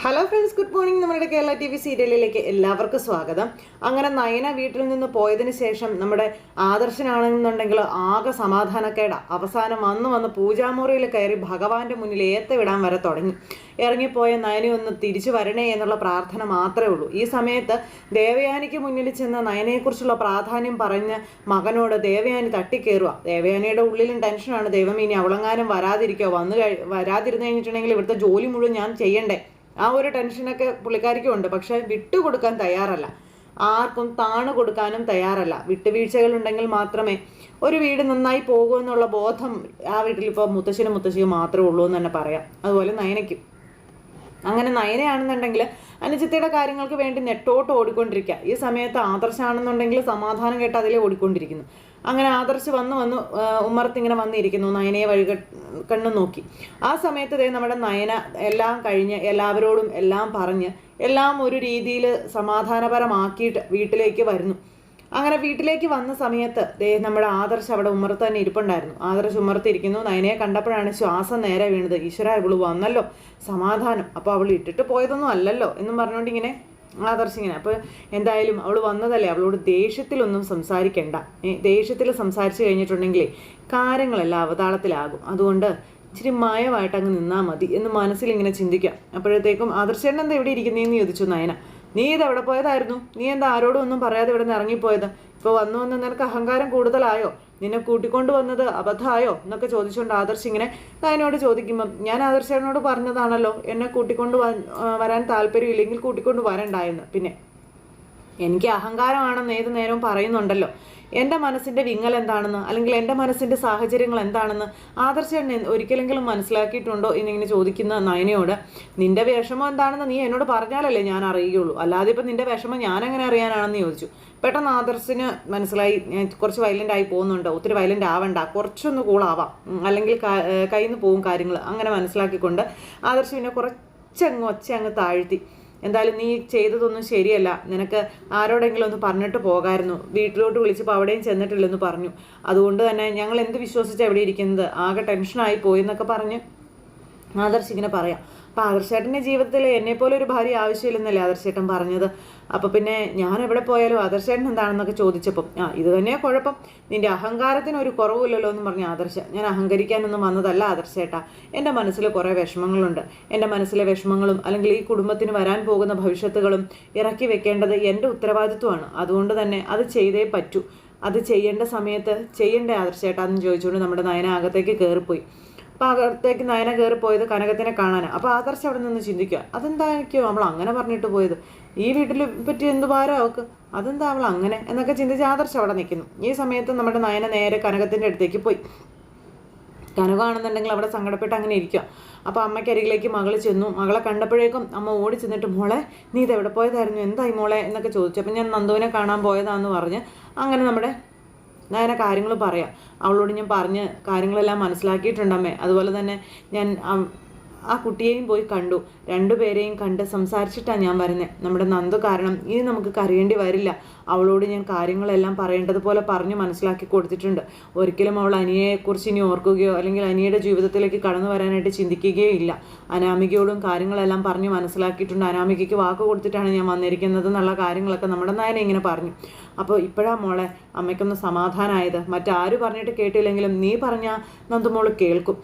Hello friends, good morning. നമ്മുടെ Kerala TV സീരിയലിലേക്ക് എല്ലാവർക്കും സ്വാഗതം. അങ്ങനെ നയന വീട്ടിൽ നിന്ന് പോയതിന് ശേഷം നമ്മുടെ ആദർശനാണെന്നുണ്ടെങ്കിൽ ആകെ സമാധാനക്കേട. അവസാനം വന്ന് പൂജാമുറിയിൽ കയറി ഭഗവാന്റെ മുന്നിൽ ഏത്തവിടാൻ വരെ തുടങ്ങി. ഇറങ്ങിപ്പോയ നയനയൊന്ന് തിരിച്ചു വരണേ എന്നുള്ള പ്രാർത്ഥന മാത്രമേ ഉള്ളൂ. ഈ സമയത്ത് ദേവയാനിക്ക് മുന്നിൽ ചെന്ന നയനയെക്കുറിച്ചുള്ള പ്രാധാന്യം പറഞ്ഞ് മകനോട് ദേവയാനി തട്ടിക്കയറുക. ദേവയാനിയുടെ ഉള്ളിലും ടെൻഷനാണ്. ദൈവം ഇനി അവളെങ്ങാനും വരാതിരിക്കോ, വരാതിരുന്നു കഴിഞ്ഞിട്ടുണ്ടെങ്കിൽ ഇവിടുത്തെ ജോലി മുഴുവൻ ഞാൻ ചെയ്യണ്ടേ, ആ ഒരു ടെൻഷനൊക്കെ പുള്ളിക്കാരിക്കും ഉണ്ട്. പക്ഷെ വിട്ടുകൊടുക്കാൻ തയ്യാറല്ല, ആർക്കും താണു കൊടുക്കാനും തയ്യാറല്ല. വിട്ടുവീഴ്ചകൾ ഉണ്ടെങ്കിൽ മാത്രമേ ഒരു വീട് നന്നായി പോകുമോ എന്നുള്ള ബോധം ആ വീട്ടിലിപ്പോൾ മുത്തശ്ശിയും മാത്രമേ ഉള്ളൂ എന്ന് തന്നെ പറയാം. അതുപോലെ നയനയ്ക്കും. അങ്ങനെ നയനയാണെന്നുണ്ടെങ്കിൽ അനുജത്തിയുടെ കാര്യങ്ങൾക്ക് വേണ്ടി നെട്ടോട്ട് ഓടിക്കൊണ്ടിരിക്കുക. ഈ സമയത്ത് ആദർശാണെന്നുണ്ടെങ്കിൽ സമാധാനം കേട്ട് അതിലേ ഓടിക്കൊണ്ടിരിക്കുന്നു. അങ്ങനെ ആദർശ് വന്ന് ഉമ്മറത്തിങ്ങനെ വന്നിരിക്കുന്നു, നയനയെ കണ്ണു നോക്കി. ആ സമയത്ത് നമ്മുടെ നയന എല്ലാം കഴിഞ്ഞ് എല്ലാവരോടും എല്ലാം പറഞ്ഞ് എല്ലാം ഒരു രീതിയിൽ സമാധാനപരമാക്കിയിട്ട് വീട്ടിലേക്ക് വരുന്നു. അങ്ങനെ വീട്ടിലേക്ക് വന്ന സമയത്ത് നമ്മുടെ ആദർശ് അവിടെ ഉമ്മറത്ത് തന്നെ ഇരിപ്പുണ്ടായിരുന്നു. ആദർശ് ഉമ്മറത്തിരിക്കുന്നു. നയനയെ കണ്ടപ്പോഴാണ് ശ്വാസം നേരെ വീണത്. ഈശ്വര, ഇവള് വന്നല്ലോ, സമാധാനം. അപ്പോൾ അവൾ ഇട്ടിട്ട് പോയതൊന്നും അല്ലല്ലോ എന്നും പറഞ്ഞുകൊണ്ട് ഇങ്ങനെ ആദർശ് ഇങ്ങനെ. അപ്പോൾ എന്തായാലും അവൾ വന്നതല്ലേ, അവളോട് ദേഷ്യത്തിലൊന്നും സംസാരിക്കണ്ട. ദേഷ്യത്തിൽ സംസാരിച്ചു കഴിഞ്ഞിട്ടുണ്ടെങ്കിൽ കാര്യങ്ങളെല്ലാം അവതാളത്തിലാകും. അതുകൊണ്ട് ഇച്ചിരി മായമായിട്ട് അങ്ങ് നിന്നാൽ മതി എന്ന് മനസ്സിലിങ്ങനെ ചിന്തിക്കാം. അപ്പോഴത്തേക്കും ആദർശേട്ടൻ എന്താ ഇവിടെ ഇരിക്കുന്നതെന്ന് ചോദിച്ചു നയന. നീ ഇത് എവിടെ പോയതായിരുന്നു? നീ എന്താ ആരോടും ഒന്നും പറയാതെ ഇവിടെ നിന്ന് ഇറങ്ങിപ്പോയത്? ഇപ്പോൾ വന്നു നിനക്ക് അഹങ്കാരം കൂടുതലായോ? നിന്നെ കൂട്ടിക്കൊണ്ട് വന്നത് അബദ്ധമായോ എന്നൊക്കെ ചോദിച്ചുകൊണ്ട് ആദർശ് ഇങ്ങനെ നയനോട് ചോദിക്കുമ്പം, ഞാൻ ആദർശേട്ടനോട് പറഞ്ഞതാണല്ലോ എന്നെ കൂട്ടിക്കൊണ്ട് വരാൻ താല്പര്യമില്ലെങ്കിൽ കൂട്ടിക്കൊണ്ട് വരണ്ടായെന്ന്. പിന്നെ എനിക്ക് അഹങ്കാരമാണെന്ന് ഏത് നേരവും പറയുന്നുണ്ടല്ലോ. എൻ്റെ മനസ്സിൻ്റെ വിങ്ങൽ എന്താണെന്ന്, അല്ലെങ്കിൽ എൻ്റെ മനസ്സിൻ്റെ സാഹചര്യങ്ങൾ എന്താണെന്ന് ആദർശേട്ടൻ ഒരിക്കലെങ്കിലും മനസ്സിലാക്കിയിട്ടുണ്ടോ എന്നിങ്ങനെ ചോദിക്കുന്ന നയനയോട്, നിൻ്റെ വിഷമം എന്താണെന്ന് നീ എന്നോട് പറഞ്ഞാലല്ലേ ഞാൻ അറിയുകയുള്ളൂ, അല്ലാതെ ഇപ്പം നിൻ്റെ വിഷമം ഞാനെങ്ങനെ അറിയാനാണെന്ന് ചോദിച്ചു. പെട്ടെന്ന് ആദർശിന് മനസ്സിലായി, ഞാൻ കുറച്ച് വയലൻ്റ് ആയി പോകുന്നുണ്ട്, ഒത്തിരി വയലൻ്റ് ആവണ്ട, കുറച്ചൊന്ന് കൂളാവാം, അല്ലെങ്കിൽ കയ്യിൽ നിന്ന് പോകും കാര്യങ്ങൾ. അങ്ങനെ മനസ്സിലാക്കിക്കൊണ്ട് ആദർശ് പിന്നെ കുറച്ചങ്ങ് താഴ്ത്തി. എന്തായാലും നീ ചെയ്തതൊന്നും ശരിയല്ല, നിനക്ക് ആരോടെങ്കിലും ഒന്ന് പറഞ്ഞിട്ട് പോകായിരുന്നു, വീട്ടിലോട്ട് വിളിച്ചപ്പോൾ അവിടെയും ചെന്നിട്ടില്ലെന്ന് പറഞ്ഞു, അതുകൊണ്ട് തന്നെ ഞങ്ങൾ എന്ത് വിശ്വസിച്ചാണ് എവിടെ ഇരിക്കുന്നത്, ആകെ ടെൻഷനായി പോയി എന്നൊക്കെ പറഞ്ഞ് ആദർശ് ഇങ്ങനെ പറയാം. അപ്പോൾ ആദർശേട്ടൻ്റെ ജീവിതത്തിൽ എന്നെപ്പോലെ ഒരു ഭാര്യ ആവശ്യമില്ലെന്നല്ലേ ആദർശേട്ടൻ പറഞ്ഞത്. അപ്പോൾ പിന്നെ ഞാൻ എവിടെ പോയാലും ആദർശേട്ടൻ എന്താണെന്നൊക്കെ ചോദിച്ചപ്പം, ഇത് തന്നെയാണ് കുഴപ്പം, നിൻ്റെ അഹങ്കാരത്തിന് ഒരു കുറവില്ലല്ലോ എന്ന് പറഞ്ഞ ആദർശ. ഞാൻ അഹങ്കരിക്കാനൊന്നും വന്നതല്ല ആദർശേട്ടാ, എൻ്റെ മനസ്സിൽ കുറേ വിഷമങ്ങളുണ്ട്. എൻ്റെ മനസ്സിലെ വിഷമങ്ങളും അല്ലെങ്കിൽ ഈ കുടുംബത്തിന് വരാൻ പോകുന്ന ഭവിഷ്യത്തുകളും ഇറക്കി വെക്കേണ്ടത് എൻ്റെ ഉത്തരവാദിത്വമാണ്. അതുകൊണ്ട് തന്നെ അത് ചെയ്തേ പറ്റൂ. അത് ചെയ്യേണ്ട സമയത്ത് ചെയ്യേണ്ട ആദർശേട്ടാ എന്ന് ചോദിച്ചുകൊണ്ട് നമ്മുടെ നയന അകത്തേക്ക് കയറിപ്പോയി. അപ്പോൾ അകത്തേക്ക് നയന കയറിപ്പോയത് കനകത്തിനെ കാണാനാണ്. അപ്പോൾ ആദർശ് അവിടെ നിന്ന് ചിന്തിക്കുക, അതെന്തായിരിക്കും അവൾ അങ്ങനെ പറഞ്ഞിട്ട് പോയത്, ഈ വീട്ടിൽ പറ്റി എന്ത് ഭാരം അവൾക്ക്, അതെന്താ അവൾ അങ്ങനെ എന്നൊക്കെ ചിന്തിച്ച് ആദർശ് അവിടെ നിൽക്കുന്നു. ഈ സമയത്ത് നമ്മുടെ നയന നേരെ കനകത്തിൻ്റെ അടുത്തേക്ക് പോയി. കനകമാണെന്നുണ്ടെങ്കിൽ അവിടെ സങ്കടപ്പെട്ട് അങ്ങനെ ഇരിക്കുക. അപ്പോൾ അമ്മയ്ക്കരികിലേക്ക് മകൾ ചെന്നു. മകളെ കണ്ടപ്പോഴേക്കും അമ്മ ഓടി ചെന്നിട്ട്, മോളെ നീ ഇതെവിടെ പോയതായിരുന്നു, എന്തായി മോളെ എന്നൊക്കെ ചോദിച്ചു. അപ്പം ഞാൻ നന്ദുവിനെ കാണാൻ പോയതാണെന്ന് പറഞ്ഞ് അങ്ങനെ നമ്മുടെ നയന കാര്യങ്ങൾ പറയാം. അവളോട് ഞാൻ പറഞ്ഞ് കാര്യങ്ങളെല്ലാം മനസ്സിലാക്കിയിട്ടുണ്ടമ്മേ. അതുപോലെ തന്നെ ഞാൻ ആ കുട്ടിയെയും പോയി കണ്ടു, രണ്ടുപേരെയും കണ്ട് സംസാരിച്ചിട്ടാണ് ഞാൻ വരുന്നത്. നമ്മുടെ നന്ദു കാരണം ഇനി നമുക്ക് കരയേണ്ടി വരില്ല. അവളോട് ഞാൻ കാര്യങ്ങളെല്ലാം പറയേണ്ടതുപോലെ പറഞ്ഞ് മനസ്സിലാക്കി കൊടുത്തിട്ടുണ്ട്. ഒരിക്കലും അവൾ അനിയെക്കുറിച്ച് ഇനി ഓർക്കുകയോ അല്ലെങ്കിൽ അനിയുടെ ജീവിതത്തിലേക്ക് കടന്നു വരാനായിട്ട് ചിന്തിക്കുകയോ ഇല്ല. അനാമികയോടും കാര്യങ്ങളെല്ലാം പറഞ്ഞ് മനസ്സിലാക്കിയിട്ടുണ്ട്. അനാമികയ്ക്ക് വാക്ക് കൊടുത്തിട്ടാണ് ഞാൻ വന്നിരിക്കുന്നത് എന്നുള്ള കാര്യങ്ങളൊക്കെ നമ്മുടെ നയന ഇങ്ങനെ പറഞ്ഞു. അപ്പോൾ ഇപ്പോഴാ മോളെ അമ്മയ്ക്കൊന്ന് സമാധാനമായത്. മറ്റാര് പറഞ്ഞിട്ട് കേട്ടില്ലെങ്കിലും നീ പറഞ്ഞാൽ നന്ദുമോള് കേൾക്കും.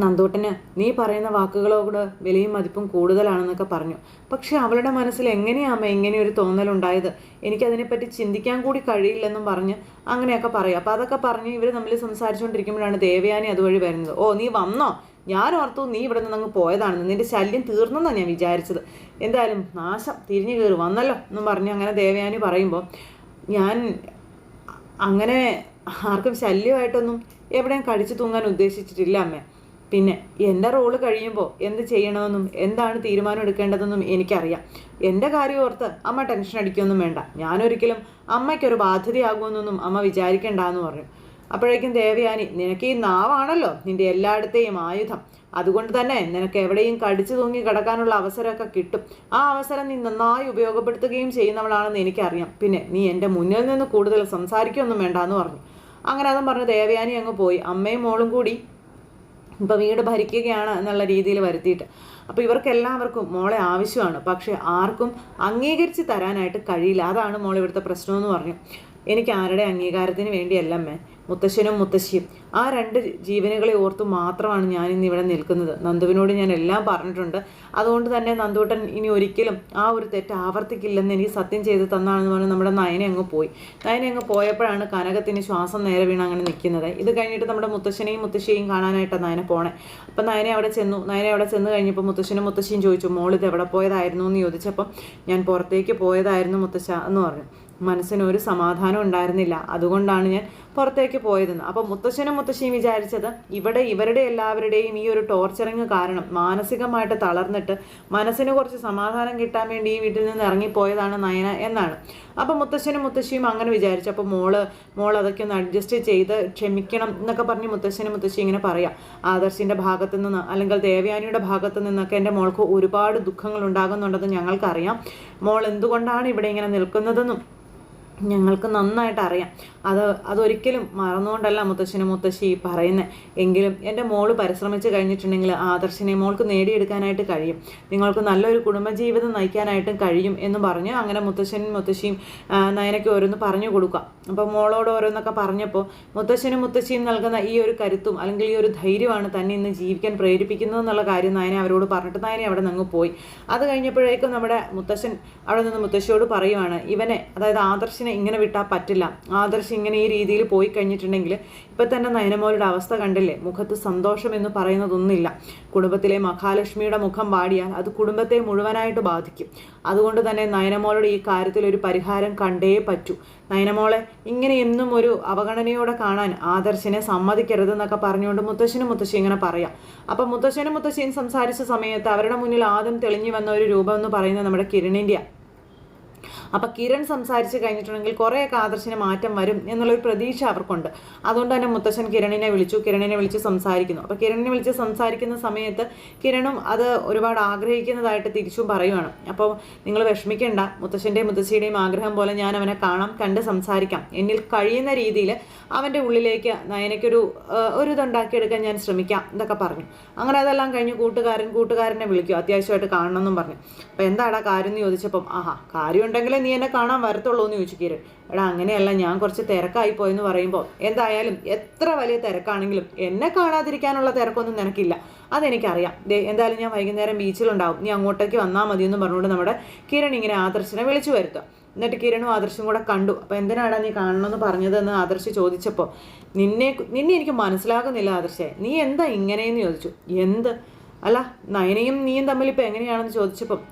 നന്ദൂട്ടന് നീ പറയുന്ന വാക്കുകളോട് വിലയും മതിപ്പും കൂടുതലാണെന്നൊക്കെ പറഞ്ഞു. പക്ഷെ അവളുടെ മനസ്സിൽ എങ്ങനെയാമ്മ ഇങ്ങനെ ഒരു തോന്നലുണ്ടായത്, എനിക്കതിനെപ്പറ്റി ചിന്തിക്കാൻ കൂടി കഴിയില്ലെന്നും പറഞ്ഞ് അങ്ങനെയൊക്കെ പറയും. അപ്പോൾ അതൊക്കെ പറഞ്ഞ് ഇവർ തമ്മിൽ സംസാരിച്ചുകൊണ്ടിരിക്കുമ്പോഴാണ് ദേവയാനി അതുവഴി വരുന്നത്. ഓ, നീ വന്നോ? ഞാൻ ഓർത്തു നീ ഇവിടെ നിന്ന് അങ്ങ് പോയതാണെന്ന്, നിൻ്റെ ശല്യം തീർന്നെന്നാണ് ഞാൻ വിചാരിച്ചത്. എന്തായാലും നാശം തിരിഞ്ഞു കയറി വന്നല്ലോ എന്നും പറഞ്ഞ് അങ്ങനെ ദേവയാനി പറയുമ്പോൾ, ഞാൻ അങ്ങനെ ആർക്കും ശല്യമായിട്ടൊന്നും എവിടെയും കടിച്ചു തൂങ്ങാൻ ഉദ്ദേശിച്ചിട്ടില്ല അമ്മേ. പിന്നെ എൻ്റെ റോള് കഴിയുമ്പോൾ എന്ത് ചെയ്യണമെന്നും എന്താണ് തീരുമാനം എടുക്കേണ്ടതെന്നും എനിക്കറിയാം. എൻ്റെ കാര്യം ഓർത്ത് അമ്മ ടെൻഷൻ അടിക്കുകയൊന്നും വേണ്ട. ഞാനൊരിക്കലും അമ്മയ്ക്കൊരു ബാധ്യതയാകുമെന്നൊന്നും അമ്മ വിചാരിക്കേണ്ടെന്ന് പറഞ്ഞു. അപ്പോഴേക്കും ദേവയാനി, നിനക്ക് ഈ നാവാണല്ലോ നിൻ്റെ എല്ലായിടത്തെയും ആയുധം, അതുകൊണ്ട് തന്നെ നിനക്ക് എവിടെയും കടിച്ചു തൂങ്ങി കിടക്കാനുള്ള അവസരമൊക്കെ കിട്ടും. ആ അവസരം നീ നന്നായി ഉപയോഗപ്പെടുത്തുകയും ചെയ്യുന്നവളാണെന്ന് എനിക്കറിയാം. പിന്നെ നീ എൻ്റെ മുന്നിൽ നിന്ന് കൂടുതൽ സംസാരിക്കുകയൊന്നും വേണ്ടെന്ന് പറഞ്ഞു. അങ്ങനെ അതും പറഞ്ഞ് ദേവയാനി അങ്ങ് പോയി. അമ്മയും മോളും കൂടി ഇപ്പോൾ വീട് ഭരിക്കുകയാണ് എന്നുള്ള രീതിയിൽ വരുത്തിയിട്ട് അപ്പോൾ ഇവർക്കെല്ലാവർക്കും മോളെ ആവശ്യമാണ്, പക്ഷേ ആർക്കും അംഗീകരിച്ച് തരാനായിട്ട് കഴിയില്ല. അതാണ് മോൾ ഇവിടുത്തെ പ്രശ്നമെന്ന് പറഞ്ഞു. എനിക്ക് ആരുടെ അംഗീകാരത്തിന് വേണ്ടിയല്ലമ്മേ, മുത്തശ്ശനും മുത്തശ്ശിയും ആ 2 ജീവനുകളെ ഓർത്ത് മാത്രമാണ് ഞാൻ ഇന്ന് ഇവിടെ നിൽക്കുന്നത്. നന്ദുവിനോട് ഞാൻ എല്ലാം പറഞ്ഞിട്ടുണ്ട്. അതുകൊണ്ട് തന്നെ നന്ദൂട്ടൻ ഇനി ഒരിക്കലും ആ ഒരു തെറ്റ് ആവർത്തിക്കില്ലെന്ന് എനിക്ക് സത്യം ചെയ്ത് തന്നാണെന്ന് പറഞ്ഞ് നമ്മുടെ നയനെ അങ്ങ് പോയി. നയനെ അങ്ങ് പോയപ്പോഴാണ് കനകത്തിന് ശ്വാസം നേരെ വീണ് അങ്ങനെ നിൽക്കുന്നത്. ഇത് കഴിഞ്ഞിട്ട് നമ്മുടെ മുത്തശ്ശനെയും മുത്തശ്ശിയെയും കാണാനായിട്ടാണ് നയനെ പോണേ. അപ്പം നയനെ അവിടെ ചെന്നു. നയനെ അവിടെ ചെന്ന് കഴിഞ്ഞപ്പോൾ മുത്തശ്ശനും മുത്തശ്ശിയും ചോദിച്ചു, മോളിത് എവിടെ പോയതായിരുന്നു എന്ന് ചോദിച്ചപ്പം ഞാൻ പുറത്തേക്ക് പോയതായിരുന്നു മുത്തശ്ശ എന്ന് പറഞ്ഞു. മനസ്സിനൊരു സമാധാനം ഉണ്ടായിരുന്നില്ല, അതുകൊണ്ടാണ് ഞാൻ പുറത്തേക്ക് പോയതെന്ന്. അപ്പം മുത്തശ്ശനും മുത്തശ്ശിയും വിചാരിച്ചത് ഇവിടെ ഇവരുടെ എല്ലാവരുടെയും ഈ ഒരു ടോർച്ചറിങ് കാരണം മാനസികമായിട്ട് തളർന്നിട്ട് മനസ്സിന് കുറച്ച് സമാധാനം കിട്ടാൻ വേണ്ടി ഈ വീട്ടിൽ നിന്ന് ഇറങ്ങിപ്പോയതാണ് നയന എന്നാണ്. അപ്പം മുത്തശ്ശനും മുത്തശ്ശിയും അങ്ങനെ വിചാരിച്ചു. അപ്പോൾ മോൾ അതൊക്കെ ഒന്ന് അഡ്ജസ്റ്റ് ചെയ്ത് ക്ഷമിക്കണം എന്നൊക്കെ പറഞ്ഞ് മുത്തശ്ശനും മുത്തശ്ശി ഇങ്ങനെ പറയാം. ആദർശിൻ്റെ ഭാഗത്തു നിന്ന് അല്ലെങ്കിൽ ദേവയാനിയുടെ ഭാഗത്തു നിന്നൊക്കെ എൻ്റെ മോൾക്ക് ഒരുപാട് ദുഃഖങ്ങൾ ഉണ്ടാകുന്നുണ്ടെന്ന് ഞങ്ങൾക്കറിയാം. മോൾ എന്തുകൊണ്ടാണ് ഇവിടെ ഇങ്ങനെ നിൽക്കുന്നതെന്നും ഞങ്ങൾക്ക് നന്നായിട്ട് അറിയാം. അതൊരിക്കലും മറന്നുകൊണ്ടല്ല മുത്തശ്ശനും മുത്തശ്ശി പറയുന്നത്. എങ്കിലും എൻ്റെ മോള് പരിശ്രമിച്ച് കഴിഞ്ഞിട്ടുണ്ടെങ്കിൽ ആദർശിനെ മോൾക്ക് നേടിയെടുക്കാനായിട്ട് കഴിയും, നിങ്ങൾക്ക് നല്ലൊരു കുടുംബജീവിതം നയിക്കാനായിട്ടും കഴിയും എന്ന് പറഞ്ഞ് അങ്ങനെ മുത്തശ്ശനും മുത്തശ്ശിയും നയനയ്ക്ക് ഓരോന്ന് പറഞ്ഞു കൊടുക്കുക. അപ്പോൾ മോളോട് ഓരോന്നൊക്കെ പറഞ്ഞപ്പോൾ മുത്തശ്ശനും മുത്തശ്ശിയും നൽകുന്ന ഈ ഒരു കരുത്തും അല്ലെങ്കിൽ ഈ ഒരു ധൈര്യമാണ് തന്നെ ഇന്ന് ജീവിക്കാൻ പ്രേരിപ്പിക്കുന്നതെന്നുള്ള കാര്യം നയനെ അവരോട് പറഞ്ഞിട്ട് നയനെ അവിടെ നിന്ന് പോയി. അത് കഴിഞ്ഞപ്പോഴേക്കും നമ്മുടെ മുത്തശ്ശൻ അവിടെ നിന്ന് മുത്തശ്ശിയോട് പറയുവാണ്, ഇവനെ അതായത് ആദർശിനെ ഇങ്ങനെ വിട്ടാൽ പറ്റില്ല. ആദർശ് ഇങ്ങനെ ഈ രീതിയിൽ പോയി കഴിഞ്ഞിട്ടുണ്ടെങ്കിൽ ഇപ്പം തന്നെ നയനമോളുടെ അവസ്ഥ കണ്ടില്ലേ, മുഖത്ത് സന്തോഷം എന്ന് പറയുന്നതൊന്നുമില്ല. കുടുംബത്തിലെ മഹാലക്ഷ്മിയുടെ മുഖം വാടിയാൽ അത് കുടുംബത്തെ മുഴുവനായിട്ട് ബാധിക്കും. അതുകൊണ്ട് തന്നെ നയനമോളുടെ ഈ കാര്യത്തിൽ ഒരു പരിഹാരം കണ്ടേ പറ്റൂ. നയനമോളെ ഇങ്ങനെ എന്നും ഒരു അവഗണനയോടെ കാണാൻ ആദർശിനെ സമ്മതിക്കരുതെന്നൊക്കെ പറഞ്ഞുകൊണ്ട് മുത്തശ്ശനും മുത്തശ്ശി ഇങ്ങനെ പറയാം. അപ്പം മുത്തശ്ശനും മുത്തശ്ശിയും സംസാരിച്ച സമയത്ത് അവരുടെ മുന്നിൽ ആദ്യം തെളിഞ്ഞു വന്ന ഒരു രൂപം എന്ന് പറയുന്നത് നമ്മുടെ കിരണിൻ്റെ. അപ്പം കിരൺ സംസാരിച്ച് കഴിഞ്ഞിട്ടുണ്ടെങ്കിൽ കുറേയൊക്കെ ആദർശിന് മാറ്റം വരും എന്നുള്ളൊരു പ്രതീക്ഷ അവർക്കുണ്ട്. അതുകൊണ്ട് തന്നെ മുത്തശ്ശൻ കിരണിനെ വിളിച്ച് സംസാരിക്കുന്നു. അപ്പോൾ കിരണിനെ വിളിച്ച് സംസാരിക്കുന്ന സമയത്ത് കിരണും അത് ഒരുപാട് ആഗ്രഹിക്കുന്നതായിട്ട് തിരിച്ചും പറയുവാണ്. അപ്പോൾ നിങ്ങൾ വിഷമിക്കേണ്ട, മുത്തശ്ശൻ്റെയും മുത്തശ്ശിയുടെയും ആഗ്രഹം പോലെ ഞാൻ അവനെ കാണാം, കണ്ട് സംസാരിക്കാം, എന്നിൽ കഴിയുന്ന രീതിയിൽ അവൻ്റെ ഉള്ളിലേക്ക് നയനയ്ക്കൊരു ഇതുണ്ടാക്കിയെടുക്കാൻ ഞാൻ ശ്രമിക്കാം എന്നൊക്കെ പറഞ്ഞു. അങ്ങനെ അതെല്ലാം കഴിഞ്ഞ് കൂട്ടുകാരനെ വിളിക്കും, അത്യാവശ്യമായിട്ട് കാണണം എന്നും പറഞ്ഞു. അപ്പോൾ എന്താടാ കാര്യം എന്ന് ചോദിച്ചപ്പം കാര്യം ഉണ്ടെങ്കിൽ നീ എന്നെ കാണാൻ വരത്തുള്ളൂ എന്ന് ചോദിച്ചു കിരൺ. എടാ അങ്ങനെയല്ല, ഞാൻ കുറച്ച് തിരക്കായി പോയെന്ന് പറയുമ്പോൾ എന്തായാലും എത്ര വലിയ തിരക്കാണെങ്കിലും എന്നെ കാണാതിരിക്കാനുള്ള തിരക്കൊന്നും നിനക്കില്ല, അതെനിക്കറിയാം. എന്തായാലും ഞാൻ വൈകുന്നേരം ബീച്ചിലുണ്ടാവും, നീ അങ്ങോട്ടേക്ക് വന്നാൽ മതിയെന്ന് പറഞ്ഞുകൊണ്ട് നമ്മുടെ കിരൺ ഇങ്ങനെ ആദർശിനെ വിളിച്ചു വരുത്തുക. എന്നിട്ട് കിരണും ആദർശും കൂടെ കണ്ടു. അപ്പോൾ എന്തിനാടാ നീ കാണണമെന്ന് പറഞ്ഞതെന്ന് ആദർശ് ചോദിച്ചപ്പോൾ നിന്നെ എനിക്ക് മനസ്സിലാകുന്നില്ല ആദർശേ, നീ എന്താ ഇങ്ങനെയെന്ന് ചോദിച്ചു. അല്ല നയനയും നീയും തമ്മിൽ ഇപ്പോൾ എങ്ങനെയാണെന്ന് ചോദിച്ചപ്പം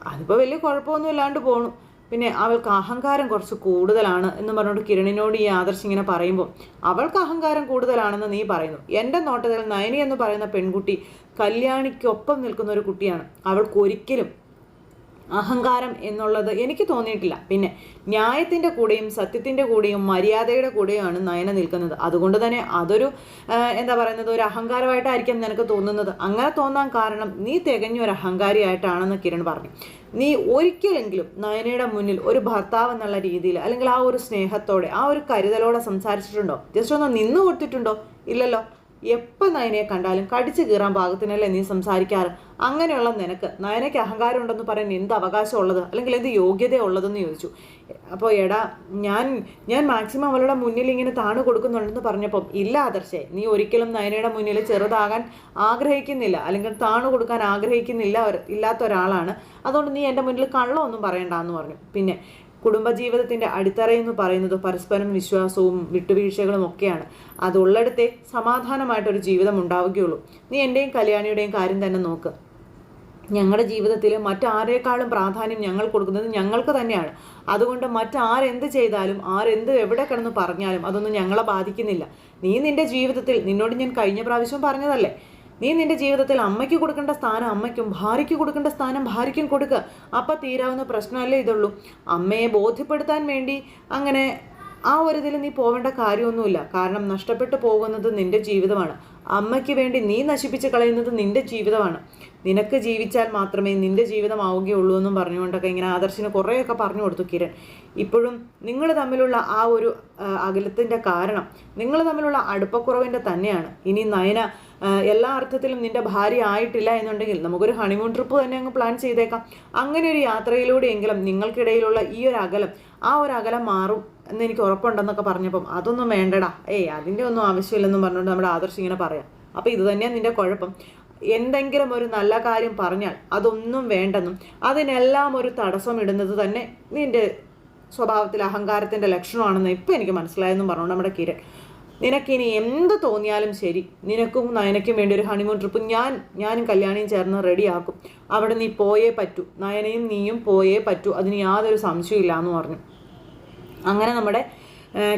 അതിപ്പോൾ വലിയ കുഴപ്പമൊന്നും ഇല്ലാണ്ട് പോണു, പിന്നെ അവൾക്ക് അഹങ്കാരം കുറച്ച് കൂടുതലാണ് എന്ന് പറഞ്ഞുകൊണ്ട് കിരണിനോട് ഈ ആദർശ് ഇങ്ങനെ പറയുമ്പോൾ അവൾക്ക് അഹങ്കാരം കൂടുതലാണെന്ന് നീ പറയുന്നു. എൻ്റെ നോട്ടത്തിൽ നയനി എന്ന് പറയുന്ന പെൺകുട്ടി കല്യാണിക്കൊപ്പം നിൽക്കുന്ന ഒരു കുട്ടിയാണ്. അവൾക്കൊരിക്കലും അഹങ്കാരം എന്നുള്ളത് എനിക്ക് തോന്നിയിട്ടില്ല. പിന്നെ ന്യായത്തിൻ്റെ കൂടെയും സത്യത്തിൻ്റെ കൂടെയും മര്യാദയുടെ കൂടെയാണ് നയന നിൽക്കുന്നത്. അതുകൊണ്ട് തന്നെ അതൊരു ഒരു അഹങ്കാരമായിട്ടായിരിക്കും നിനക്ക് തോന്നുന്നത്. അങ്ങനെ തോന്നാൻ കാരണം നീ തികഞ്ഞൊരു അഹങ്കാരിയായിട്ടാണെന്ന് കിരൺ പറഞ്ഞു. നീ ഒരിക്കലെങ്കിലും നയനയുടെ മുന്നിൽ ഒരു ഭർത്താവ് എന്നുള്ള രീതിയിൽ അല്ലെങ്കിൽ ആ ഒരു സ്നേഹത്തോടെ ആ ഒരു കരുതലോടെ സംസാരിച്ചിട്ടുണ്ടോ? ജസ്റ്റ് ഒന്ന് നിന്നു കൊടുത്തിട്ടുണ്ടോ? ഇല്ലല്ലോ. എപ്പോൾ നയനയെ കണ്ടാലും കടിച്ചു കീറാൻ പാകത്തിനല്ലേ നീ സംസാരിക്കാറ്? അങ്ങനെയുള്ള നിനക്ക് നയനയ്ക്ക് അഹങ്കാരം ഉണ്ടെന്ന് പറയാൻ എന്ത് അവകാശമുള്ളത് അല്ലെങ്കിൽ എന്ത് യോഗ്യത ഉള്ളതെന്ന് ചോദിച്ചു. അപ്പോൾ എടാ ഞാൻ മാക്സിമം അവളുടെ മുന്നിൽ ഇങ്ങനെ താണു കൊടുക്കുന്നുണ്ടെന്ന് പറഞ്ഞപ്പം ഇല്ല ആദർശേ, നീ ഒരിക്കലും നയനയുടെ മുന്നിൽ ചെറുതാകാൻ ആഗ്രഹിക്കുന്നില്ല അല്ലെങ്കിൽ താണു കൊടുക്കാൻ ഇല്ലാത്ത ഒരാളാണ്. അതുകൊണ്ട് നീ എൻ്റെ മുന്നിൽ കള്ളമൊന്നും പറയണ്ടെന്ന് പറഞ്ഞു. പിന്നെ കുടുംബജീവിതത്തിൻ്റെ അടിത്തറയെന്ന് പറയുന്നത് പരസ്പരം വിശ്വാസവും വിട്ടുവീഴ്ചകളും ഒക്കെയാണ്. അതുള്ളിടത്തെ സമാധാനമായിട്ടൊരു ജീവിതം ഉണ്ടാവുകയുള്ളൂ. നീ എൻ്റെയും കല്യാണിയുടെയും കാര്യം തന്നെ നോക്ക്. ഞങ്ങളുടെ ജീവിതത്തിൽ മറ്റാരേക്കാളും പ്രാധാന്യം ഞങ്ങൾ കൊടുക്കുന്നത് ഞങ്ങൾക്ക് തന്നെയാണ്. അതുകൊണ്ട് മറ്റാരെന്ത് ചെയ്താലും എവിടെ കിടന്ന് പറഞ്ഞാലും അതൊന്നും ഞങ്ങളെ ബാധിക്കുന്നില്ല. നീ നിൻ്റെ ജീവിതത്തിൽ, നിന്നോട് ഞാൻ കഴിഞ്ഞ പ്രാവശ്യം പറഞ്ഞതല്ലേ, നീ നിൻ്റെ ജീവിതത്തിൽ അമ്മയ്ക്ക് കൊടുക്കേണ്ട സ്ഥാനം അമ്മയ്ക്കും ഭാര്യയ്ക്ക് കൊടുക്കേണ്ട സ്ഥാനം ഭാര്യയ്ക്കും കൊടുക്കുക. അപ്പം തീരാവുന്ന പ്രശ്നമല്ലേ ഇതുള്ളൂ. അമ്മയെ ബോധ്യപ്പെടുത്താൻ വേണ്ടി അങ്ങനെ ആ ഒരു ഇതിൽ നീ പോവേണ്ട കാര്യമൊന്നുമില്ല. കാരണം നഷ്ടപ്പെട്ടു പോകുന്നത് നിൻ്റെ ജീവിതമാണ്. അമ്മയ്ക്ക് വേണ്ടി നീ നശിപ്പിച്ച് കളയുന്നത് നിൻ്റെ ജീവിതമാണ്. നിനക്ക് ജീവിച്ചാൽ മാത്രമേ നിൻ്റെ ജീവിതമാവുകയുള്ളൂ എന്നും പറഞ്ഞുകൊണ്ടൊക്കെ ഇങ്ങനെ ആദർശിന് കുറേയൊക്കെ പറഞ്ഞു കൊടുത്തു കിരൺ. ഇപ്പോഴും നിങ്ങൾ തമ്മിലുള്ള ആ ഒരു അകലത്തിൻ്റെ കാരണം നിങ്ങൾ തമ്മിലുള്ള അടുപ്പക്കുറവിൻ്റെ തന്നെയാണ്. ഇനി നയന എല്ലാ അർത്ഥത്തിലും നിന്റെ ഭാര്യ ആയിട്ടില്ല എന്നുണ്ടെങ്കിൽ നമുക്കൊരു ഹണിമൂൺ ട്രിപ്പ് തന്നെ അങ്ങ് പ്ലാൻ ചെയ്തേക്കാം. അങ്ങനെ ഒരു യാത്രയിലൂടെയെങ്കിലും നിങ്ങൾക്കിടയിലുള്ള ഈ ഒരു അകലം ആ ഒരു അകലം മാറും എന്ന് എനിക്ക് ഉറപ്പുണ്ടെന്നൊക്കെ പറഞ്ഞപ്പം അതൊന്നും വേണ്ടടാ, അതിൻ്റെ ഒന്നും ആവശ്യമില്ലെന്നും പറഞ്ഞുകൊണ്ട് നമ്മുടെ ആദർശ് ഇങ്ങനെ പറയാം. അപ്പോൾ ഇത് തന്നെയാണ് നിന്റെ കുഴപ്പം. എന്തെങ്കിലും ഒരു നല്ല കാര്യം പറഞ്ഞാൽ അതൊന്നും വേണ്ടെന്നും അതിനെല്ലാം ഒരു തടസ്സം ഇടുന്നത് തന്നെ നിന്റെ സ്വഭാവത്തിൽ അഹങ്കാരത്തിൻ്റെ ലക്ഷണമാണെന്ന് ഇപ്പം എനിക്ക് മനസ്സിലായെന്നും പറഞ്ഞുകൊണ്ട് നമ്മുടെ കിരൺ, നിനക്കിനി എന്ത് തോന്നിയാലും ശരി, നിനക്കും നയനയ്ക്കും വേണ്ടി ഒരു ഹണിമൂൺ ട്രിപ്പ് ഞാനും കല്യാണിയും ചേർന്ന് റെഡിയാക്കും. അവിടെ നീ പോയേ പറ്റൂ, നയനയും നീയും പോയേ പറ്റൂ, അതിന് യാതൊരു സംശയമില്ല എന്ന് പറഞ്ഞു. അങ്ങനെ നമ്മുടെ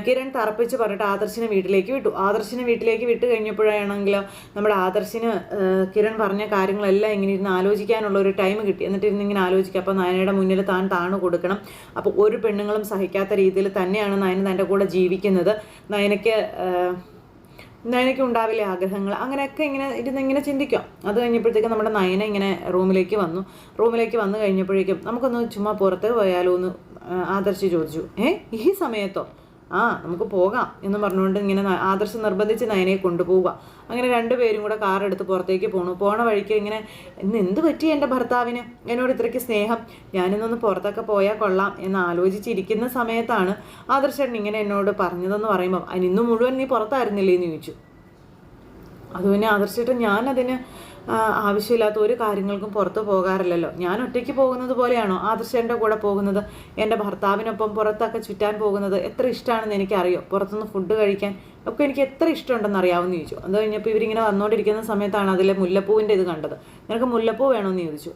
കിരൺ തറപ്പിച്ച് പറഞ്ഞിട്ട് ആദർശിനെ വീട്ടിലേക്ക് വിട്ടു. ആദർശിനെ വീട്ടിലേക്ക് വിട്ട് കഴിഞ്ഞപ്പോഴാണെങ്കിലോ നമ്മുടെ ആദർശിന് കിരൺ പറഞ്ഞ കാര്യങ്ങളെല്ലാം ഇങ്ങനെ ഇരുന്ന് ആലോചിക്കാനുള്ള ഒരു ടൈം കിട്ടി. എന്നിട്ട് ഇങ്ങനെ ആലോചിക്കുക. അപ്പോൾ നയനയുടെ മുന്നിൽ താണു കൊടുക്കണം. അപ്പോൾ ഒരു പെണ്ണുങ്ങളും സഹിക്കാത്ത രീതിയിൽ തന്നെയാണ് നയന തൻ്റെ കൂടെ ജീവിക്കുന്നത്. നയനയ്ക്ക് ഉണ്ടാവില്ല ആഗ്രഹങ്ങൾ, അങ്ങനെയൊക്കെ ഇങ്ങനെ ചിന്തിക്കാം. അത് കഴിഞ്ഞപ്പോഴത്തേക്കും നമ്മുടെ നയന ഇങ്ങനെ റൂമിലേക്ക് വന്നു കഴിഞ്ഞപ്പോഴേക്കും നമുക്കൊന്ന് ചുമ്മാ പുറത്ത് പോയാലോ എന്ന് ആദർശ് ചോദിച്ചു. ഈ സമയത്തോ? നമുക്ക് പോകാം എന്ന് പറഞ്ഞുകൊണ്ട് ഇങ്ങനെ ആദർശ് നിർബന്ധിച്ച് നയനയെ കൊണ്ടുപോവുക. അങ്ങനെ രണ്ടുപേരും കൂടെ കാറെടുത്ത് പുറത്തേക്ക് പോണ വഴിക്ക് ഇങ്ങനെ ഇന്ന് എന്ത് പറ്റി എൻ്റെ ഭർത്താവിന് എന്നോട് ഇത്രയ്ക്ക് സ്നേഹം, ഞാനിന്നൊന്ന് പുറത്തൊക്കെ പോയാൽ കൊള്ളാം എന്ന് ആലോചിച്ചിരിക്കുന്ന സമയത്താണ് ആദർശേട്ടൻ ഇങ്ങനെ എന്നോട് പറഞ്ഞതെന്ന് പറയുമ്പോൾ ഇന്ന് മുഴുവൻ നീ പുറത്തായിരുന്നില്ലേ എന്ന് ചോദിച്ചു. അത് പിന്നെ ആദർശേട്ടൻ ഞാനതിന് ആവശ്യമില്ലാത്ത ഒരു കാര്യങ്ങൾക്കും പുറത്ത് പോകാറില്ലല്ലോ. ഞാൻ ഒറ്റയ്ക്ക് പോകുന്നത് പോലെയാണോ ആദർശേൻ്റെ കൂടെ പോകുന്നത്? എൻ്റെ ഭർത്താവിനൊപ്പം പുറത്തൊക്കെ ചുറ്റാൻ പോകുന്നത് എത്ര ഇഷ്ടമാണെന്ന് എനിക്കറിയോ. പുറത്തുനിന്ന് ഫുഡ് കഴിക്കാൻ ഒക്കെ എനിക്ക് എത്ര ഇഷ്ടമുണ്ടെന്ന് അറിയാമെന്ന് ചോദിച്ചു. അത് കഴിഞ്ഞപ്പോൾ ഇവരിങ്ങനെ വന്നുകൊണ്ടിരിക്കുന്ന സമയത്താണ് അതിലെ മുല്ലപ്പൂവിൻ്റെ ഇത് കണ്ടത്. നിനക്ക് മുല്ലപ്പൂ വേണമെന്ന് ചോദിച്ചു.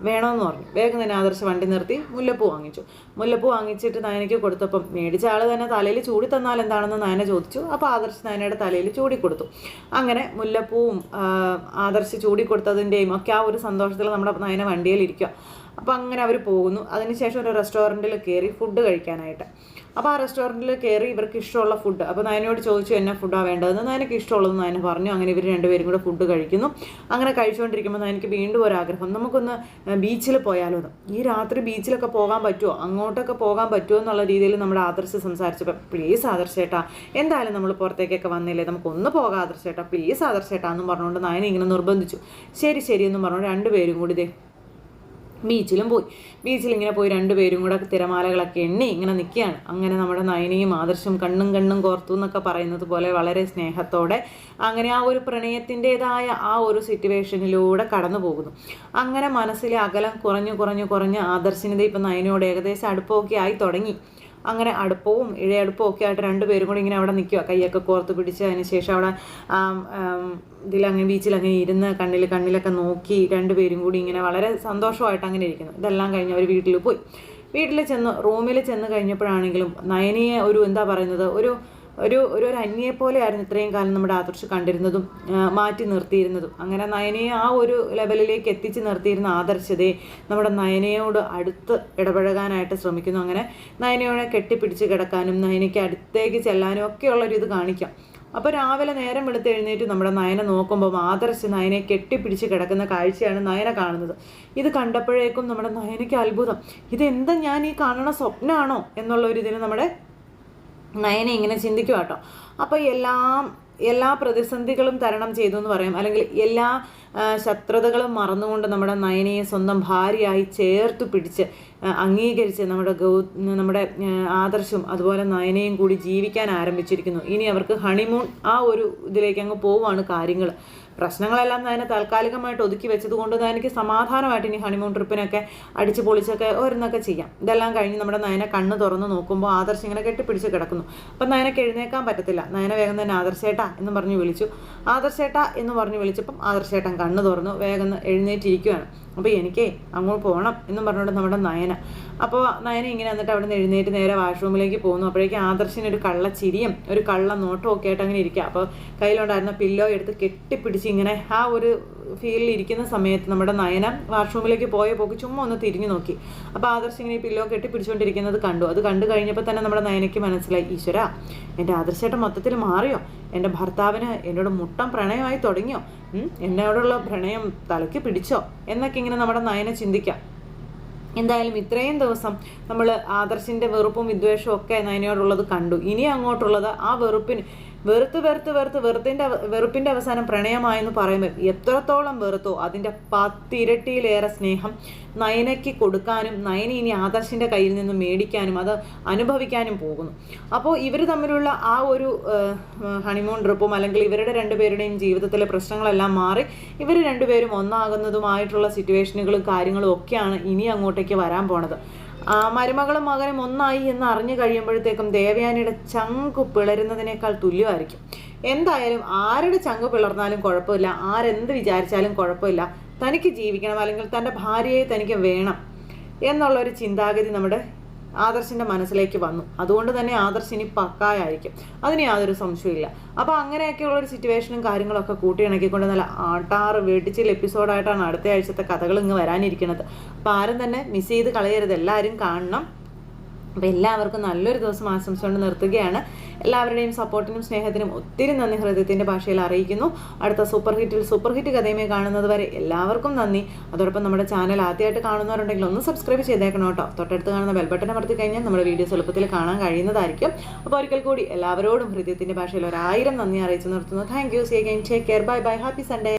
വേണമെന്ന് പറഞ്ഞു. വേഗം തന്നെ ആദർശ് വണ്ടി നിർത്തി മുല്ലപ്പൂ വാങ്ങിച്ചു. മുല്ലപ്പൂ വാങ്ങിച്ചിട്ട് നയനയ്ക്ക് കൊടുത്തപ്പം മേടിച്ച ആൾ തന്നെ തലയിൽ ചൂടി തന്നാൽ എന്താണെന്ന് നയന ചോദിച്ചു. അപ്പോൾ ആദർശ് നയനയുടെ തലയിൽ ചൂടി കൊടുത്തു. അങ്ങനെ മുല്ലപ്പൂവും ആദർശ് ചൂടി കൊടുത്തതിൻ്റെയും ഒക്കെ ആ ഒരു സന്തോഷത്തിൽ നമ്മുടെ നയന വണ്ടിയിലിരിക്കുക. അപ്പോൾ അങ്ങനെ അവർ പോകുന്നു. അതിനുശേഷം ഒരു റെസ്റ്റോറൻറ്റിൽ കയറി ഫുഡ് കഴിക്കാനായിട്ട്. അപ്പോൾ ആ റെസ്റ്റോറൻറ്റിൽ കയറി ഇവർക്ക് ഇഷ്ടമുള്ള ഫുഡ്, അപ്പോൾ നയനോട് ചോദിച്ചു എന്നാ ഫുഡാണ് വേണ്ടതെന്ന്. നയനക്ക് ഇഷ്ടമുള്ളത് നയന പറഞ്ഞു. അങ്ങനെ ഇവർ രണ്ടുപേരും കൂടെ ഫുഡ് കഴിക്കുന്നു. അങ്ങനെ കഴിച്ചുകൊണ്ടിരിക്കുമ്പോൾ നയനക്ക് വീണ്ടും ഒരാഗ്രഹം, നമുക്കൊന്ന് ബീച്ചിൽ പോയാലോ എന്ന്. ഈ രാത്രി ബീച്ചിലൊക്കെ പോകാൻ പറ്റുമോ, അങ്ങോട്ടൊക്കെ പോകാൻ പറ്റുമോ എന്നുള്ള രീതിയിൽ നമ്മുടെ ആദർശ് സംസാരിച്ചപ്പോൾ പ്ലീസ് ആദർശേട്ടാ, എന്തായാലും നമ്മൾ പുറത്തേക്കൊക്കെ വന്നില്ലേ, നമുക്കൊന്ന് പോകാം ആദർശേട്ടാ, പ്ലീസ് ആദർശേട്ടാ എന്നും പറഞ്ഞുകൊണ്ട് നയന ഇങ്ങനെ നിർബന്ധിച്ചു. ശരി എന്നും പറഞ്ഞുകൊണ്ട് രണ്ടുപേരും കൂടി ബീച്ചിലും പോയി. ബീച്ചിലിങ്ങനെ പോയി രണ്ടുപേരും കൂടെ തിരമാലകളൊക്കെ എണ്ണി ഇങ്ങനെ നിൽക്കുകയാണ്. അങ്ങനെ നമ്മുടെ നയനയും ആദർശം കണ്ണും കോർത്തു എന്നൊക്കെ പറയുന്നത് പോലെ വളരെ സ്നേഹത്തോടെ അങ്ങനെ ആ ഒരു പ്രണയത്തിൻ്റെതായ ആ ഒരു സിറ്റുവേഷനിലൂടെ കടന്നു പോകുന്നു. അങ്ങനെ മനസ്സിലെ അകലം കുറഞ്ഞ് ആദർശിനിത ഇപ്പം നയനയോട് ഏകദേശം അടുപ്പമൊക്കെ ആയി തുടങ്ങി. അങ്ങനെ അടുപ്പവും ഇഴയടുപ്പവും ഒക്കെ ആയിട്ട് രണ്ടുപേരും കൂടി ഇങ്ങനെ അവിടെ നിൽക്കുക, കൈയൊക്കെ കോർത്ത് പിടിച്ച്. അതിന് ശേഷം അവിടെ ഇതിലങ്ങനെ ബീച്ചിലങ്ങനെ ഇരുന്ന് കണ്ണിലൊക്കെ നോക്കി രണ്ടുപേരും കൂടി ഇങ്ങനെ വളരെ സന്തോഷമായിട്ട് അങ്ങനെ ഇരിക്കുന്നു. ഇതെല്ലാം കഴിഞ്ഞ് അവർ വീട്ടിൽ റൂമിൽ ചെന്ന് കഴിഞ്ഞപ്പോഴാണെങ്കിലും നയനയെ ഒരു എന്താ പറയുന്നത് ഒരു അന്യയെ പോലെയായിരുന്നു ഇത്രയും കാലം നമ്മുടെ ആദർശ് കണ്ടിരുന്നതും മാറ്റി നിർത്തിയിരുന്നതും. അങ്ങനെ നയനയെ ആ ഒരു ലെവലിലേക്ക് എത്തിച്ച് നിർത്തിയിരുന്ന ആദർശതയെ നമ്മുടെ നയനയോട് അടുത്ത് ഇടപഴകാനായിട്ട് ശ്രമിക്കുന്നു. അങ്ങനെ നയനയോടെ കെട്ടിപ്പിടിച്ച് കിടക്കാനും നയനയ്ക്ക് അടുത്തേക്ക് ചെല്ലാനും ഒക്കെയുള്ളൊരു ഇത് കാണിക്കാം. അപ്പോൾ രാവിലെ നേരം വെളുത്ത് എഴുന്നേറ്റ് നമ്മുടെ നയന നോക്കുമ്പോൾ ആദർശ് നയനയെ കെട്ടിപ്പിടിച്ച് കിടക്കുന്ന കാഴ്ചയാണ് നയന കാണുന്നത്. ഇത് കണ്ടപ്പോഴേക്കും നമ്മുടെ നയനയ്ക്ക് അത്ഭുതം, ഇതെന്താ ഞാൻ ഈ കാണുന്ന സ്വപ്നമാണോ എന്നുള്ളൊരിതിന് നമ്മുടെ നയന ഇങ്ങനെ ചിന്തിക്കുക കേട്ടോ. അപ്പോൾ എല്ലാ പ്രതിസന്ധികളും തരണം ചെയ്തു എന്ന് പറയാം, അല്ലെങ്കിൽ എല്ലാ ശത്രുതകളും മറന്നുകൊണ്ട് നമ്മുടെ നയനയെ സ്വന്തം ഭാര്യയായി ചേർത്ത് പിടിച്ച് അംഗീകരിച്ച് നമ്മുടെ ആദർശും അതുപോലെ നയനയും കൂടി ജീവിക്കാൻ ആരംഭിച്ചിരിക്കുന്നു. ഇനി അവർക്ക് ഹണിമൂൺ ആ ഒരു ഇതിലേക്ക് അങ്ങ് പോവുകയാണ് കാര്യങ്ങൾ. പ്രശ്നങ്ങളെല്ലാം നയന താൽക്കാലികമായിട്ട് ഒതുക്കി വെച്ചത് കൊണ്ട് എനിക്ക് സമാധാനമായിട്ട് ഇനി ഹണിമൂൺ ട്രിപ്പിനൊക്കെ അടിച്ച് പൊളിച്ചൊക്കെ ഓരോന്നൊക്കെ ചെയ്യാം. ഇതെല്ലാം കഴിഞ്ഞ് നമ്മുടെ നയന കണ്ണ് തുറന്ന് നോക്കുമ്പോൾ ആദർശ് ഇങ്ങനെ കെട്ടിപ്പിടിച്ച് കിടക്കുന്നു. അപ്പം നയനക്ക് എഴുന്നേക്കാൻ പറ്റത്തില്ല. നയന വേഗം തന്നെ ആദർശേട്ടാ എന്ന് പറഞ്ഞ് വിളിച്ചു. ആദർശേട്ടാ എന്ന് പറഞ്ഞ് വിളിച്ചപ്പം ആദർശേട്ടൻ കണ്ണ് തുറന്നു വേഗം എഴുന്നേറ്റിരിക്കുകയാണ്. അപ്പോൾ എനിക്കേ അങ്ങോട്ട് പോകണം എന്നും പറഞ്ഞുകൊണ്ട് നമ്മുടെ നയന. അപ്പോൾ നയന ഇങ്ങനെ എന്നിട്ട് അവിടെ നിന്ന് എഴുന്നേറ്റ് നേരെ വാഷ്റൂമിലേക്ക് പോകുന്നു. അപ്പോഴേക്കും ആദർശിനൊരു കള്ളച്ചിരിയും ഒരു കള്ള നോട്ടവും ഒക്കെ ആയിട്ട് അങ്ങനെ ഇരിക്കുക. അപ്പോൾ കയ്യിലുണ്ടായിരുന്ന പില്ലോ എടുത്ത് കെട്ടിപ്പിടിച്ച് ഇങ്ങനെ ആ ഒരു ഫീലിൽ ഇരിക്കുന്ന സമയത്ത് നമ്മുടെ നയന വാഷ്റൂമിലേക്ക് പോക്ക് ചുമ്മാ ഒന്ന് തിരിഞ്ഞു നോക്കി. അപ്പോൾ ആദർശ് ഇങ്ങനെ ഈ പില്ലോ കെട്ടിപ്പിടിച്ചുകൊണ്ടിരിക്കുന്നത് കണ്ടു. അത് കണ്ടു കഴിഞ്ഞപ്പോൾ തന്നെ നമ്മുടെ നയനയ്ക്ക് മനസ്സിലായി, ഈശ്വര എൻ്റെ ആദർശേട്ടൻ മൊത്തത്തിൽ മാറിയോ, എൻ്റെ ഭർത്താവിന് എന്നോട് മുട്ടം പ്രണയമായി തുടങ്ങിയോ, എന്നോടുള്ള പ്രണയം തലയ്ക്ക് പിടിച്ചോ എന്നൊക്കെ ഇങ്ങനെ നമ്മുടെ നയന ചിന്തിക്കാം. എന്തായാലും ഇത്രയും ദിവസം നമ്മൾ ആദർശിൻ്റെ വെറുപ്പും വിദ്വേഷവും ഒക്കെ നയനയോടുള്ളത് കണ്ടു. ഇനി അങ്ങോട്ടുള്ളത് ആ വെറുപ്പിൻ്റെ അവസാനം പ്രണയമായെന്ന് പറയുമ്പോൾ എത്രത്തോളം വെറുത്തോ അതിൻ്റെ 10 ഇരട്ടിയിലേറെ സ്നേഹം നയനയ്ക്ക് കൊടുക്കാനും നയന ഇനി ആദർശിൻ്റെ കയ്യിൽ നിന്നും മേടിക്കാനും അത് അനുഭവിക്കാനും പോകുന്നു. അപ്പോൾ ഇവർ തമ്മിലുള്ള ആ ഒരു ഹണിമൂൺ ട്രിപ്പും അല്ലെങ്കിൽ ഇവരുടെ രണ്ടുപേരുടെയും ജീവിതത്തിലെ പ്രശ്നങ്ങളെല്ലാം മാറി ഇവർ രണ്ടുപേരും ഒന്നാകുന്നതുമായിട്ടുള്ള സിറ്റുവേഷനുകളും കാര്യങ്ങളും ഒക്കെയാണ് ഇനി അങ്ങോട്ടേക്ക് വരാൻ പോണത്. മരുമകളും മകനും ഒന്നായി എന്ന് അറിഞ്ഞു കഴിയുമ്പോഴത്തേക്കും ദേവയാനിയുടെ ചങ്കു പിളരുന്നതിനേക്കാൾ തുല്യമായിരിക്കും. എന്തായാലും ആരുടെ ചങ്കു പിളർന്നാലും കുഴപ്പമില്ല, ആരെന്ത് വിചാരിച്ചാലും കുഴപ്പമില്ല, തനിക്ക് ജീവിക്കണം അല്ലെങ്കിൽ തൻ്റെ ഭാര്യയെ തനിക്ക് വേണം എന്നുള്ളൊരു ചിന്താഗതി നമ്മുടെ ആദർശിൻ്റെ മനസ്സിലേക്ക് വന്നു. അതുകൊണ്ട് തന്നെ ആദർശ് ഇനി പക്കായായിരിക്കും, അതിന് യാതൊരു സംശയമില്ല. അപ്പോൾ അങ്ങനെയൊക്കെയുള്ളൊരു സിറ്റുവേഷനും കാര്യങ്ങളൊക്കെ കൂട്ടിയിണക്കിക്കൊണ്ട് നല്ല ആട്ടാറ് വെടിച്ചിൽ എപ്പിസോഡായിട്ടാണ് അടുത്ത ആഴ്ചത്തെ കഥകൾ ഇങ്ങ് വരാനിരിക്കുന്നത്. അപ്പോൾ ആരും തന്നെ മിസ് ചെയ്ത് കളയരുത്, എല്ലാവരും കാണണം. അപ്പോൾ എല്ലാവർക്കും നല്ലൊരു ദിവസം ആശംസിച്ചുകൊണ്ട് നിർത്തുകയാണ്. എല്ലാവരുടെയും സപ്പോർട്ടിനും സ്നേഹത്തിനും ഒത്തിരി നന്ദി ഹൃദയത്തിൻ്റെ ഭാഷയിൽ അറിയിക്കുന്നു. അടുത്ത സൂപ്പർ ഹിറ്റ് കഥയുമായി കാണുന്നത് വരെ എല്ലാവർക്കും നന്ദി. അതോടൊപ്പം നമ്മുടെ ചാനൽ ആദ്യമായിട്ട് കാണുന്നവരുണ്ടെങ്കിൽ ഒന്ന് സബ്സ്ക്രൈബ് ചെയ്തേക്കണം കേട്ടോ. തൊട്ടടുത്ത് കാണുന്ന ബെൽ ബട്ടൺ അമർത്തി കഴിഞ്ഞാൽ നമ്മുടെ വീഡിയോസ് എളുപ്പത്തിൽ കാണാൻ കഴിയുന്നതായിരിക്കും. അപ്പോൾ ഒരിക്കൽ കൂടി എല്ലാവരോടും ഹൃദയത്തിൻ്റെ ഭാഷയിൽ 1000 നന്ദി അറിയിച്ചു നിർത്തുന്നു. Thank you. See again. Take care. Bye bye. Happy Sunday.